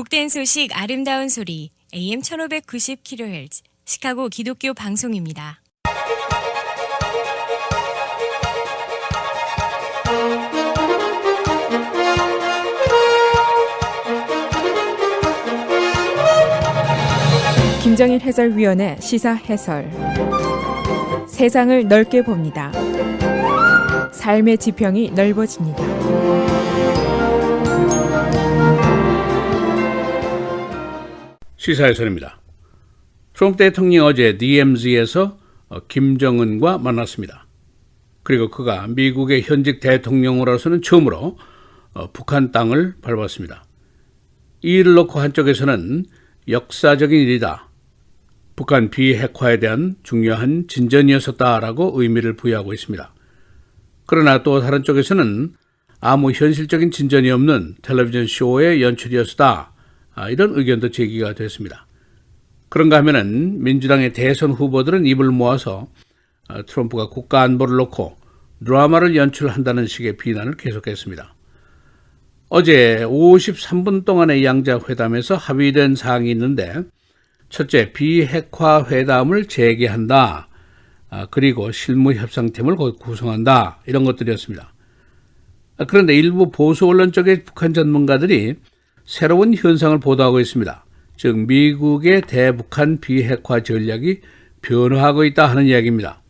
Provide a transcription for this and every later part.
복된 소식 아름다운 소리 AM 1590kHz 시카고 기독교 방송입니다. 김정일 해설위원의 시사 해설. 세상을 넓게 봅니다. 삶의 지평이 넓어집니다. 시사해설입니다. 트럼프 대통령이 어제 DMZ에서 김정은과 만났습니다. 그리고 그가 미국의 현직 대통령으로서는 처음으로 북한 땅을 밟았습니다. 이 일을 놓고 한쪽에서는 역사적인 일이다, 북한 비핵화에 대한 중요한 진전이었었다라고 의미를 부여하고 있습니다. 그러나 또 다른 쪽에서는 아무 현실적인 진전이 없는 텔레비전 쇼의 연출이었다, 이런 의견도 제기가 됐습니다. 그런가 하면은 민주당의 대선 후보들은 입을 모아서 트럼프가 국가 안보를 놓고 드라마를 연출한다는 식의 비난을 계속했습니다. 어제 53분 동안의 양자 회담에서 합의된 사항이 있는데, 첫째, 비핵화 회담을 재개한다, 그리고 실무 협상팀을 구성한다, 이런 것들이었습니다. 그런데 일부 보수 언론 쪽의 북한 전문가들이 새로운 현상을 보도하고 있습니다. 즉, 미국의 대북한 비핵화 전략이 변화하고 있다 하는 이야기입니다.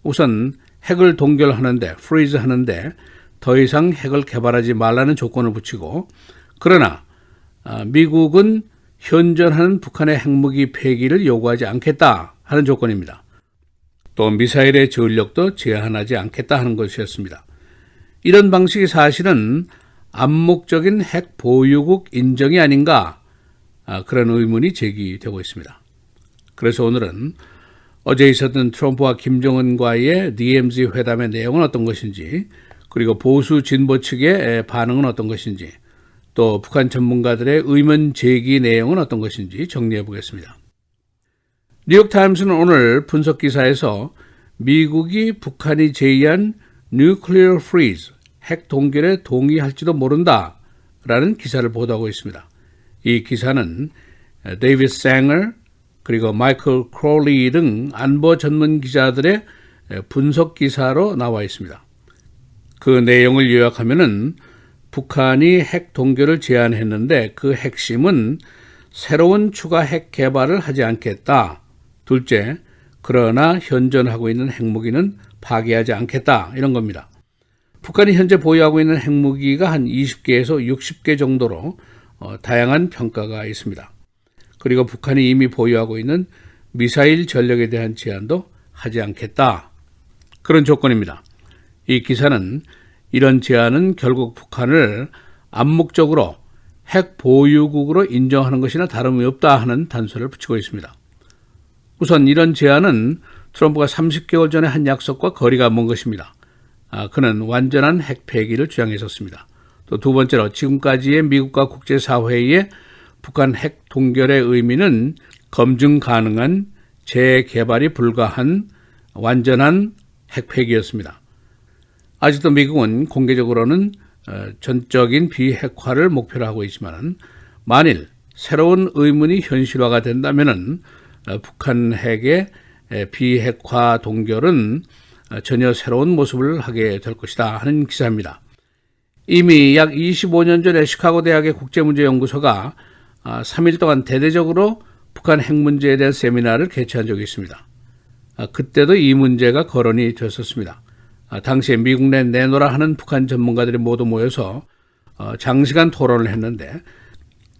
우선 핵을 동결하는데, 프리즈하는데 더 이상 핵을 개발하지 말라는 조건을 붙이고, 그러나 미국은 현존하는 북한의 핵무기 폐기를 요구하지 않겠다 하는 조건입니다. 또 미사일의 전력도 제한하지 않겠다 하는 것이었습니다. 이런 방식이 사실은 암묵적인 핵 보유국 인정이 아닌가, 그런 의문이 제기되고 있습니다. 그래서 오늘은 어제 있었던 트럼프와 김정은과의 DMZ 회담의 내용은 어떤 것인지, 그리고 보수 진보 측의 반응은 어떤 것인지, 또 북한 전문가들의 의문 제기 내용은 어떤 것인지 정리해 보겠습니다. 뉴욕타임스는 오늘 분석 기사에서 미국이 북한이 제의한 Nuclear Freeze, 핵 동결에 동의할지도 모른다 라는 기사를 보도하고 있습니다. 이 기사는 데이비드 생어 그리고 마이클 크롤리 등 안보 전문 기자들의 분석 기사로 나와 있습니다. 그 내용을 요약하면은 북한이 핵 동결을 제안했는데 그 핵심은 새로운 추가 핵 개발을 하지 않겠다. 둘째, 그러나 현존하고 있는 핵무기는 파기하지 않겠다, 이런 겁니다. 북한이 현재 보유하고 있는 핵무기가 한 20개에서 60개 정도로 다양한 평가가 있습니다. 그리고 북한이 이미 보유하고 있는 미사일 전력에 대한 제한도 하지 않겠다, 그런 조건입니다. 이 기사는 이런 제안은 결국 북한을 암묵적으로 핵 보유국으로 인정하는 것이나 다름이 없다 하는 단서를 붙이고 있습니다. 우선 이런 제안은 트럼프가 30개월 전에 한 약속과 거리가 먼 것입니다. 그는 완전한 핵 폐기를 주장했었습니다. 또 두 번째로 지금까지의 미국과 국제사회의 북한 핵 동결의 의미는 검증 가능한 재개발이 불가한 완전한 핵 폐기였습니다. 아직도 미국은 공개적으로는 전적인 비핵화를 목표로 하고 있지만, 만일 새로운 의문이 현실화가 된다면 북한 핵의 비핵화 동결은 전혀 새로운 모습을 하게 될 것이다 하는 기사입니다. 이미 약 25년 전에 시카고 대학의 국제문제연구소가 3일 동안 대대적으로 북한 핵 문제에 대한 세미나를 개최한 적이 있습니다. 그때도 이 문제가 거론이 됐었습니다. 당시에 미국 내 내노라 하는 북한 전문가들이 모두 모여서 장시간 토론을 했는데,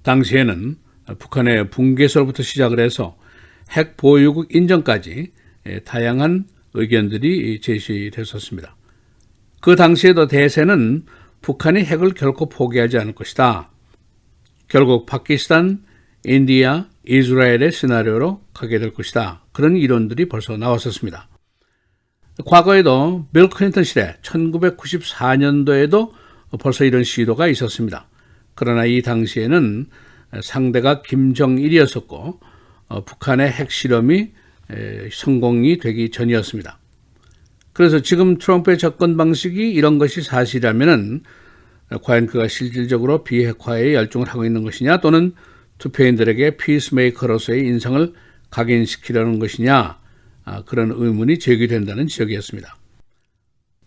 당시에는 북한의 붕괴설부터 시작을 해서 핵 보유국 인정까지 다양한 의견들이 제시됐었습니다. 그 당시에도 대세는 북한이 핵을 결코 포기하지 않을 것이다, 결국 파키스탄, 인디아, 이스라엘의 시나리오로 가게 될 것이다, 그런 이론들이 벌써 나왔었습니다. 과거에도 빌 클린턴 시대 1994년도에도 벌써 이런 시도가 있었습니다. 그러나 이 당시에는 상대가 김정일이었었고 북한의 핵실험이 성공이 되기 전이었습니다. 그래서 지금 트럼프의 접근 방식이 이런 것이 사실이라면 과연 그가 실질적으로 비핵화에 열중을 하고 있는 것이냐 또는 투표인들에게 피스메이커로서의 인성을 각인시키려는 것이냐 그런 의문이 제기된다는 지적이었습니다.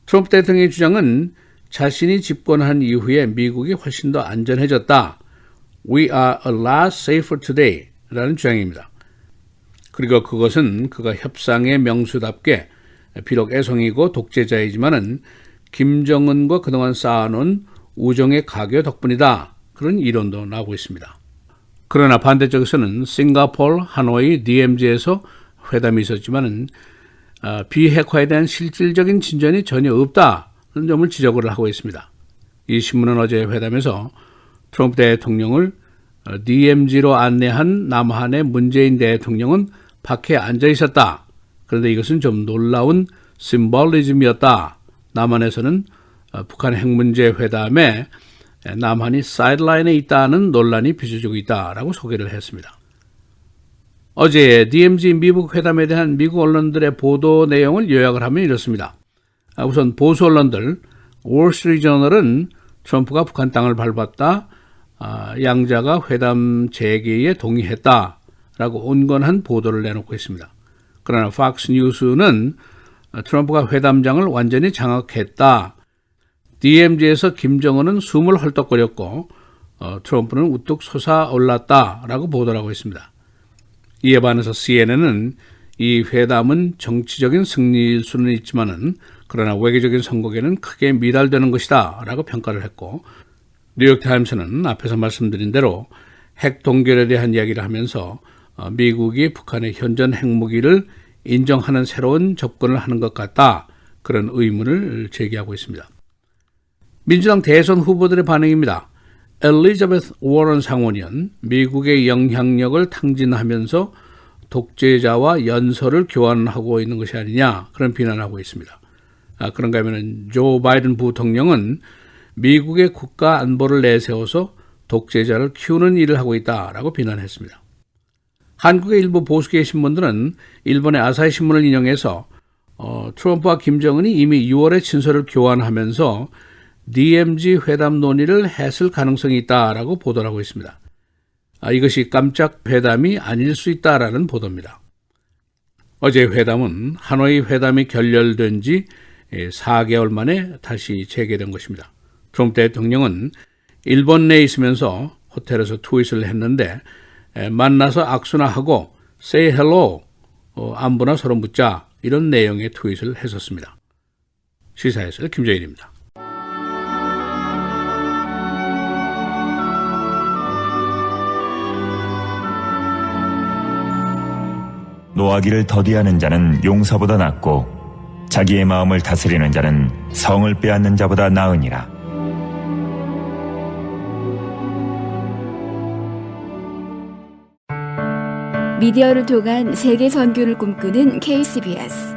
트럼프 대통령의 주장은 자신이 집권한 이후에 미국이 훨씬 더 안전해졌다. We are a lot safer today 라는 주장입니다. 그리고 그것은 그가 협상의 명수답게 비록 애송이고 독재자이지만은 김정은과 그동안 쌓아놓은 우정의 가교 덕분이다. 그런 이론도 나오고 있습니다. 그러나 반대쪽에서는 싱가포르, 하노이, DMZ에서 회담이 있었지만은 비핵화에 대한 실질적인 진전이 전혀 없다는 점을 지적을 하고 있습니다. 이 신문은 어제 회담에서 트럼프 대통령을 DMZ로 안내한 남한의 문재인 대통령은 밖에 앉아 있었다. 그런데 이것은 좀 놀라운 심볼리즘이었다. 남한에서는 북한 핵 문제 회담에 남한이 사이드라인에 있다는 논란이 빚어지고 있다라고 소개를 했습니다. 어제 DMZ 미국 회담에 대한 미국 언론들의 보도 내용을 요약을 하면 이렇습니다. 우선 보수 언론들 월스트리트저널은 트럼프가 북한 땅을 밟았다. 양자가 회담 재개에 동의했다라고 온건한 보도를 내놓고 있습니다. 그러나 팍스 뉴스는 트럼프가 회담장을 완전히 장악했다. DMZ에서 김정은은 숨을 헐떡거렸고 트럼프는 우뚝 솟아올랐다라고 보도를 하고 있습니다. 이에 반해서 CNN은 이 회담은 정치적인 승리일 수는 있지만은 그러나 외교적인 선거에는 크게 미달되는 것이다 라고 평가를 했고 뉴욕타임스는 앞에서 말씀드린 대로 핵 동결에 대한 이야기를 하면서 미국이 북한의 현존 핵무기를 인정하는 새로운 접근을 하는 것 같다 그런 의문을 제기하고 있습니다. 민주당 대선 후보들의 반응입니다. 엘리자베스 워런 상원의원, 미국의 영향력을 탕진하면서 독재자와 연설을 교환하고 있는 것이 아니냐 그런 비난하고 있습니다. 그런가 하면 조 바이든 부통령은 미국의 국가 안보를 내세워서 독재자를 키우는 일을 하고 있다라고 비난했습니다. 한국의 일부 보수계 신문들은 일본의 아사히 신문을 인용해서 트럼프와 김정은이 이미 6월에 친서를 교환하면서 DMZ 회담 논의를 했을 가능성이 있다라고 보도를 하고 있습니다. 이것이 깜짝 회담이 아닐 수 있다라는 보도입니다. 어제 회담은 하노이 회담이 결렬된 지 4개월 만에 다시 재개된 것입니다. 트럼프 대통령은 일본 내에 있으면서 호텔에서 트윗을 했는데 만나서 악수나 하고 say hello, 안부나 서로 묻자 이런 내용의 트윗을 했었습니다. 시사해설 김정일입니다. 노하기를 더디하는 자는 용사보다 낫고 자기의 마음을 다스리는 자는 성을 빼앗는 자보다 나으니라. 미디어를 통한 세계 선교를 꿈꾸는 KCBS.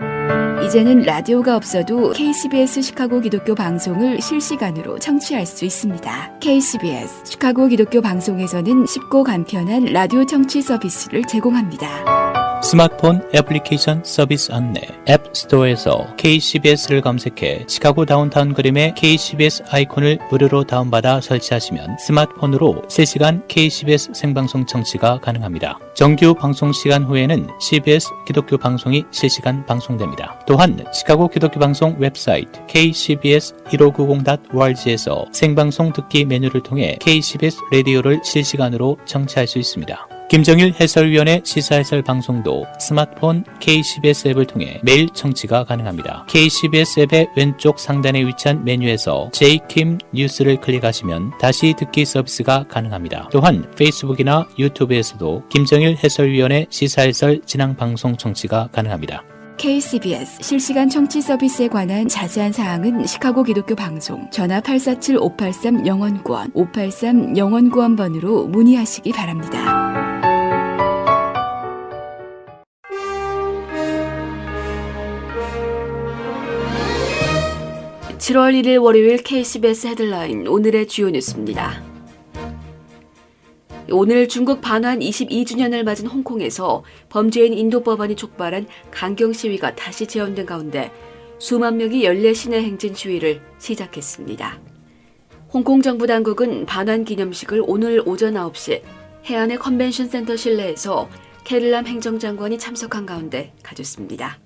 이제는 라디오가 없어도 KCBS 시카고 기독교 방송을 실시간으로 청취할 수 있습니다. KCBS 시카고 기독교 방송에서는 쉽고 간편한 라디오 청취 서비스를 제공합니다. 스마트폰 애플리케이션 서비스 안내 앱스토어에서 KCBS를 검색해 시카고 다운타운 그림의 KCBS 아이콘을 무료로 다운받아 설치하시면 스마트폰으로 실시간 KCBS 생방송 청취가 가능합니다. 정규 방송 시간 후에는 CBS 기독교 방송이 실시간 방송됩니다. 또한 시카고 기독교 방송 웹사이트 kcbs1590.org에서 생방송 듣기 메뉴를 통해 KCBS 라디오를 실시간으로 청취할 수 있습니다. 김정일 해설위원의 시사해설 방송도 스마트폰 KCBS 앱을 통해 매일 청취가 가능합니다. KCBS 앱의 왼쪽 상단에 위치한 메뉴에서 J킴 뉴스를 클릭하시면 다시 듣기 서비스가 가능합니다. 또한 페이스북이나 유튜브에서도 김정일 해설위원의 시사해설 진행 방송 청취가 가능합니다. KCBS 실시간 청취 서비스에 관한 자세한 사항은 시카고 기독교 방송 전화 847-583-영원구원 583-영원구원번으로 문의하시기 바랍니다. (7월 1일) 월요일 KCBS 헤드라인 오늘의 주요 뉴스입니다. 오늘 중국 반환 22주년을 맞은 홍콩에서 범죄인 인도법안이 촉발한 강경 시위가 다시 재현된 가운데 수만 명이 연례 시내 행진 시위를 시작했습니다. 홍콩 정부 당국은 반환 기념식을 오늘 오전 9시 해안의 컨벤션 센터 실내에서 캐릴람 행정장관이 참석한 가운데 가졌습니다.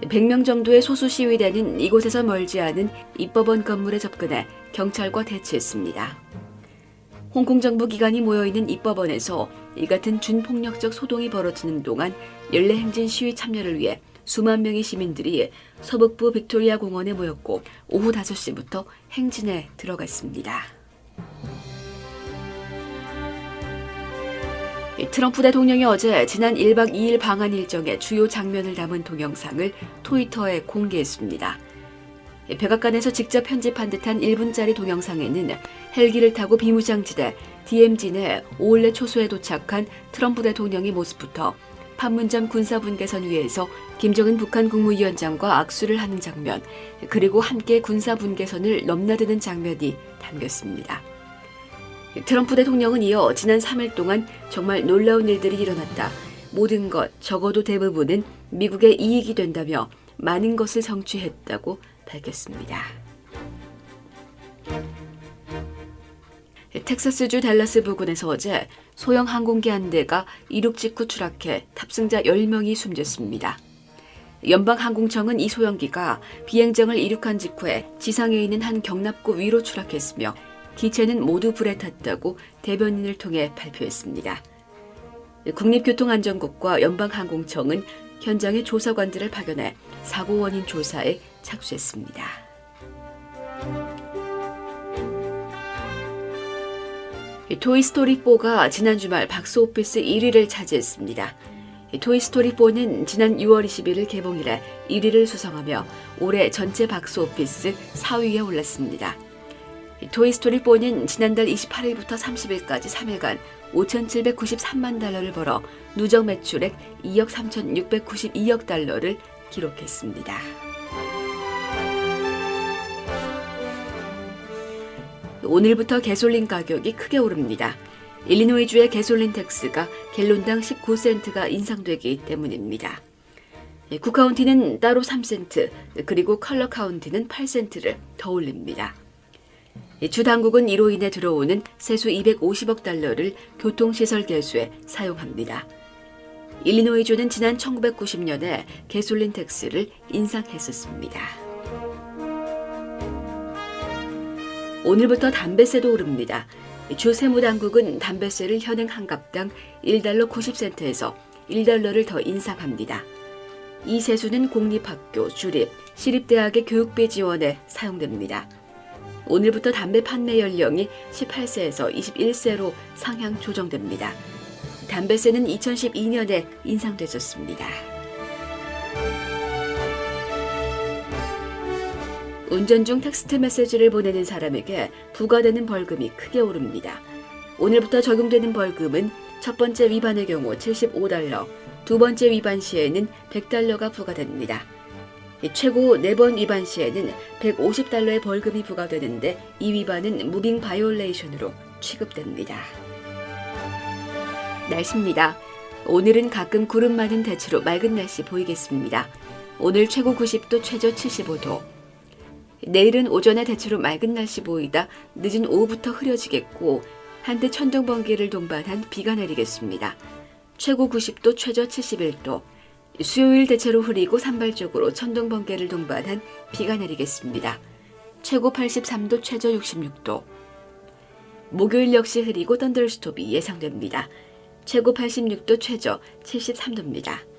100명 정도의 소수 시위대는 이곳에서 멀지 않은 입법원 건물에 접근해 경찰과 대치했습니다. 홍콩 정부 기관이 모여있는 입법원에서 이 같은 준폭력적 소동이 벌어지는 동안 연례행진 시위 참여를 위해 수만 명의 시민들이 서북부 빅토리아 공원에 모였고 오후 5시부터 행진에 들어갔습니다. 트럼프 대통령이 어제 지난 1박 2일 방한 일정의 주요 장면을 담은 동영상을 트위터에 공개했습니다. 백악관에서 직접 편집한 듯한 1분짜리 동영상에는 헬기를 타고 비무장지대 DMZ 내 오울레 초소에 도착한 트럼프 대통령의 모습부터 판문점 군사분계선 위에서 김정은 북한 국무위원장과 악수를 하는 장면, 그리고 함께 군사분계선을 넘나드는 장면이 담겼습니다. 트럼프 대통령은 이어 지난 3일 동안 정말 놀라운 일들이 일어났다. 모든 것, 적어도 대부분은 미국의 이익이 된다며 많은 것을 성취했다고 밝혔습니다. 텍사스주 댈러스 부근에서 어제 소형 항공기 한 대가 이륙 직후 추락해 탑승자 10명이 숨졌습니다. 연방항공청은 이 소형기가 비행정을 이륙한 직후에 지상에 있는 한 경납고 위로 추락했으며 기체는 모두 불에 탔다고 대변인을 통해 발표했습니다. 국립교통안전국과 연방항공청은 현장에 조사관들을 파견해 사고 원인 조사에 착수했습니다. 토이스토리4가 지난 주말 박스오피스 1위를 차지했습니다. 토이스토리4는 지난 6월 21일 개봉이래 1위를 수성하며 올해 전체 박스오피스 4위에 올랐습니다. 토이스토리4는 지난달 28일부터 30일까지 3일간 5,793만 달러를 벌어 누적 매출액 2억 3,692억 달러를 기록했습니다. 오늘부터 가솔린 가격이 크게 오릅니다. 일리노이주의 가솔린 텍스가 갤론당 19센트가 인상되기 때문입니다. 쿡카운티는 따로 3센트, 그리고 컬러 카운티는 8센트를 더 올립니다. 주 당국은 이로 인해 들어오는 세수 250억 달러를 교통시설 개수에 사용합니다. 일리노이주는 지난 1990년에 가솔린 텍스를 인상했었습니다. 오늘부터 담배세도 오릅니다. 주 세무당국은 담배세를 현행 한 갑당 1달러 90센트에서 1달러를 더 인상합니다. 이 세수는 공립학교, 주립, 시립대학의 교육비 지원에 사용됩니다. 오늘부터 담배 판매 연령이 18세에서 21세로 상향 조정됩니다. 담배세는 2012년에 인상됐었습니다. 운전 중 텍스트 메시지를 보내는 사람에게 부과되는 벌금이 크게 오릅니다. 오늘부터 적용되는 벌금은 첫 번째 위반의 경우 75달러, 두 번째 위반 시에는 100달러가 부과됩니다. 최고 4번 위반 시에는 150달러의 벌금이 부과되는데 이 위반은 무빙 바이올레이션으로 취급됩니다. 날씨입니다. 오늘은 가끔 구름 많은 대체로 맑은 날씨 보이겠습니다. 오늘 최고 90도, 최저 75도. 내일은 오전에 대체로 맑은 날씨 보이다 늦은 오후부터 흐려지겠고 한때 천둥 번개를 동반한 비가 내리겠습니다. 최고 90도, 최저 71도. 수요일 대체로 흐리고 산발적으로 천둥 번개를 동반한 비가 내리겠습니다. 최고 83도, 최저 66도. 목요일 역시 흐리고 썬더스톱이 예상됩니다. 최고 86도, 최저 73도입니다.